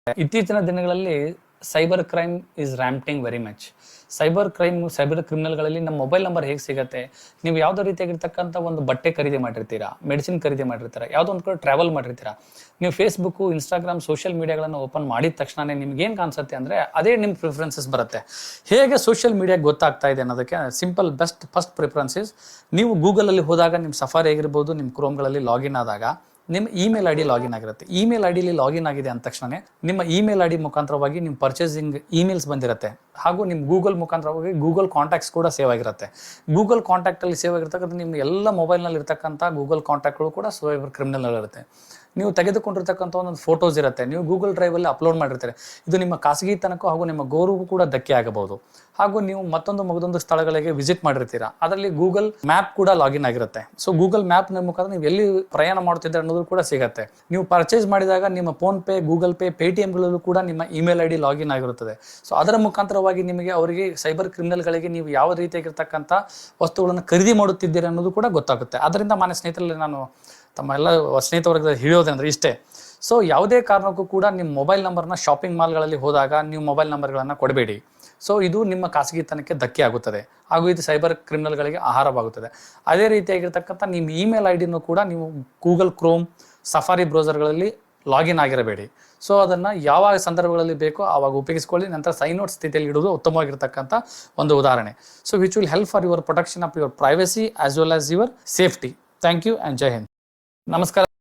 ಇತ್ತೀಚಿನ ದಿನಗಳಲ್ಲಿ cyber crime is ramping very much. Cyber ಕ್ರಿಮಿನಲ್ಗಳಲ್ಲಿ ನಮ್ಮ ಮೊಬೈಲ್ ನಂಬರ್ ಹೇಗೆ ಸಿಗುತ್ತೆ? ನೀವು ಯಾವುದೋ ರೀತಿಯಾಗಿರ್ತಕ್ಕಂಥ ಒಂದು ಬಟ್ಟೆ ಖರೀದಿ ಮಾಡಿರ್ತೀರಾ, ಮೆಡಿಸಿನ್ ಖರೀದಿ ಮಾಡಿರ್ತೀರಾ, ಯಾವುದೋ ಒಂದು ಕಡೆ ಟ್ರಾವೆಲ್ ಮಾಡಿರ್ತೀರಾ, ನೀವು ಫೇಸ್ಬುಕ್ಕು, ಇನ್ಸ್ಟಾಗ್ರಾಮ್, ಸೋಷಿಯಲ್ ಮೀಡಿಯಾಗಳನ್ನು ಓಪನ್ ಮಾಡಿದ ತಕ್ಷಣನೇ ನಿಮ್ಗೆ ಏನು ಕಾಣಿಸುತ್ತೆ ಅಂದರೆ ಅದೇ ನಿಮ್ಮ ಪ್ರಿಫರೆನ್ಸಸ್ ಬರುತ್ತೆ. ಹೇಗೆ ಸೋಷಿಯಲ್ ಮೀಡಿಯಾ ಗೊತ್ತಾಗ್ತಾ ಇದೆ ಅನ್ನೋದಕ್ಕೆ ಸಿಂಪಲ್ ಫಸ್ಟ್ ಪ್ರಿಫರೆನ್ಸಸ್, ನೀವು ಗೂಗಲಲ್ಲಿ ಹೋದಾಗ ನಿಮ್ಮ ಸಫಾರಿ ಆಗಿರ್ಬೋದು, ನಿಮ್ಮ ಕ್ರೋಮ್ಗಳಲ್ಲಿ ಲಾಗಿನ್ ಆದಾಗ ನಿಮ್ಮ ಇಮೇಲ್ ಐ ಡಿ ಲಾಗಿನ್ ಆಗಿರುತ್ತೆ. ಇಮೇಲ್ ಐ ಡಿಲಿ ಲಾಗಿನ್ ಆಗಿದೆ ಅಂದ ತಕ್ಷಣ ನಿಮ್ಮ ಇಮೇಲ್ ಐ ಡಿ ಮುಖಾಂತರವಾಗಿ ನಿಮ್ಮ ಪರ್ಚೇಸಿಂಗ್ ಇಮೇಲ್ಸ್ ಬಂದಿರುತ್ತೆ. ಹಾಗೂ ನಿಮ್ಮ ಗೂಗಲ್ ಮುಖಾಂತರವಾಗಿ ಗೂಗಲ್ ಕಾಂಟ್ಯಾಕ್ಟ್ಸ್ ಕೂಡ ಸೇವ್ ಆಗಿರುತ್ತೆ. ಗೂಗಲ್ ಕಾಂಟ್ಯಾಕ್ಟಲ್ಲಿ ಸೇವ್ ಆಗಿರ್ತಕ್ಕಂಥ ನಿಮ್ಮ ಎಲ್ಲ ಮೊಬೈಲ್ನಲ್ಲಿ ಇರ್ತಕ್ಕಂಥ ಗೂಗಲ್ ಕಾಂಟ್ಯಾಕ್ಟ್ಗಳು ಕೂಡ ಸೈಬರ್ ಕ್ರಿಮಿನಲ್ ಇರುತ್ತೆ. ನೀವು ತೆಗೆದುಕೊಂಡಿರ್ತಕ್ಕಂಥ ಒಂದೊಂದು ಫೋಟೋಸ್ ಇರುತ್ತೆ, ನೀವು ಗೂಗಲ್ ಡ್ರೈವಲ್ಲಿ ಅಪ್ಲೋಡ್ ಮಾಡಿರ್ತಾರೆ. ಇದು ನಿಮ್ಮ ಖಾಸಗಿತನಕ್ಕೂ ಹಾಗೂ ನಿಮ್ಮ ಗೌರವಕ್ಕೂ ಕೂಡ ಧಕ್ಕೆ ಆಗಬಹುದು. ಹಾಗೂ ನೀವು ಮತ್ತೊಂದು ಸ್ಥಳಗಳಿಗೆ ವಿಸಿಟ್ ಮಾಡಿರ್ತೀರಾ, ಅದರಲ್ಲಿ ಗೂಗಲ್ ಮ್ಯಾಪ್ ಕೂಡ ಲಾಗಿನ್ ಆಗಿರುತ್ತೆ. ಸೊ ಗೂಗಲ್ ಮ್ಯಾಪ್ ಮುಖಾಂತರ ನೀವು ಎಲ್ಲಿ ಪ್ರಯಾಣ ಮಾಡ್ತಿದ್ದೀರ ಅನ್ನೋದು ಕೂಡ ಸಿಗುತ್ತೆ. ನೀವು ಪರ್ಚೇಸ್ ಮಾಡಿದಾಗ ನಿಮ್ಮ ಫೋನ್ ಪೇ, ಗೂಗಲ್ ಪೇ, ಪೇಟಿಎಂಗಳಲ್ಲೂ ಕೂಡ ನಿಮ್ಮ ಇಮೇಲ್ ಐ ಡಿ ಲಾಗಿನ್ ಆಗಿರುತ್ತದೆ. ಸೊ ಅದರ ಮುಖಾಂತರವಾಗಿ ಅವರಿಗೆ ಸೈಬರ್ ಕ್ರಿಮಿನಲ್ಗಳಿಗೆ ನೀವು ಯಾವ ರೀತಿಯಾಗಿರ್ತಕ್ಕಂಥ ವಸ್ತುಗಳನ್ನು ಖರೀದಿ ಮಾಡುತ್ತಿದ್ದೀರಿ ಅನ್ನೋದು ಕೂಡ ಗೊತ್ತಾಗುತ್ತೆ. ಅದರಿಂದ ಮಾನ್ಯ ಸ್ನೇಹಿತರಲ್ಲಿ ನಾನು ತಮ್ಮ ಎಲ್ಲ ಸ್ನೇಹಿತವರ್ಗ ಹೇಳೋದಂದ್ರೆ ಇಷ್ಟೇ. ಸೊ ಯಾವುದೇ ಕಾರಣಕ್ಕೂ ಕೂಡ ನಿಮ್ಮ ಮೊಬೈಲ್ ನಂಬರ್ನ ಶಾಪಿಂಗ್ ಮಾಲ್ಗಳಲ್ಲಿ ಹೋದಾಗ ನೀವು ಮೊಬೈಲ್ ನಂಬರ್ಗಳನ್ನು ಕೊಡಬೇಡಿ. ಸೊ ಇದು ನಿಮ್ಮ ಖಾಸಗಿತನಕ್ಕೆ ಧಕ್ಕೆ ಆಗುತ್ತದೆ ಹಾಗೂ ಇದು ಸೈಬರ್ ಕ್ರಿಮಿನಲ್ಗಳಿಗೆ ಆಹಾರವಾಗುತ್ತದೆ. ಅದೇ ರೀತಿಯಾಗಿರ್ತಕ್ಕಂಥ ನಿಮ್ಮ ಇಮೇಲ್ ಐ ಡಿನೂ ಕೂಡ ನೀವು ಗೂಗಲ್ ಕ್ರೋಮ್, ಸಫಾರಿ ಬ್ರೌಸರ್ಗಳಲ್ಲಿ ಲಾಗಿನ್ ಆಗಿರಬೇಡಿ. ಸೊ ಅದನ್ನು ಯಾವಾಗ ಸಂದರ್ಭಗಳಲ್ಲಿ ಬೇಕೋ ಆವಾಗ ಉಪಯೋಗಿಸ್ಕೊಳ್ಳಿ. ನಂತರ ಸೈನ್ ಔಟ್ ಸ್ಥಿತಿಯಲ್ಲಿ ಇಡುವುದು ಉತ್ತಮವಾಗಿರ್ತಕ್ಕಂಥ ಒಂದು ಉದಾಹರಣೆ. So which will help for your protection of your privacy as well as your safety. Thank you and ಜೈ ಹಿಂದ್. ನಮಸ್ಕಾರ.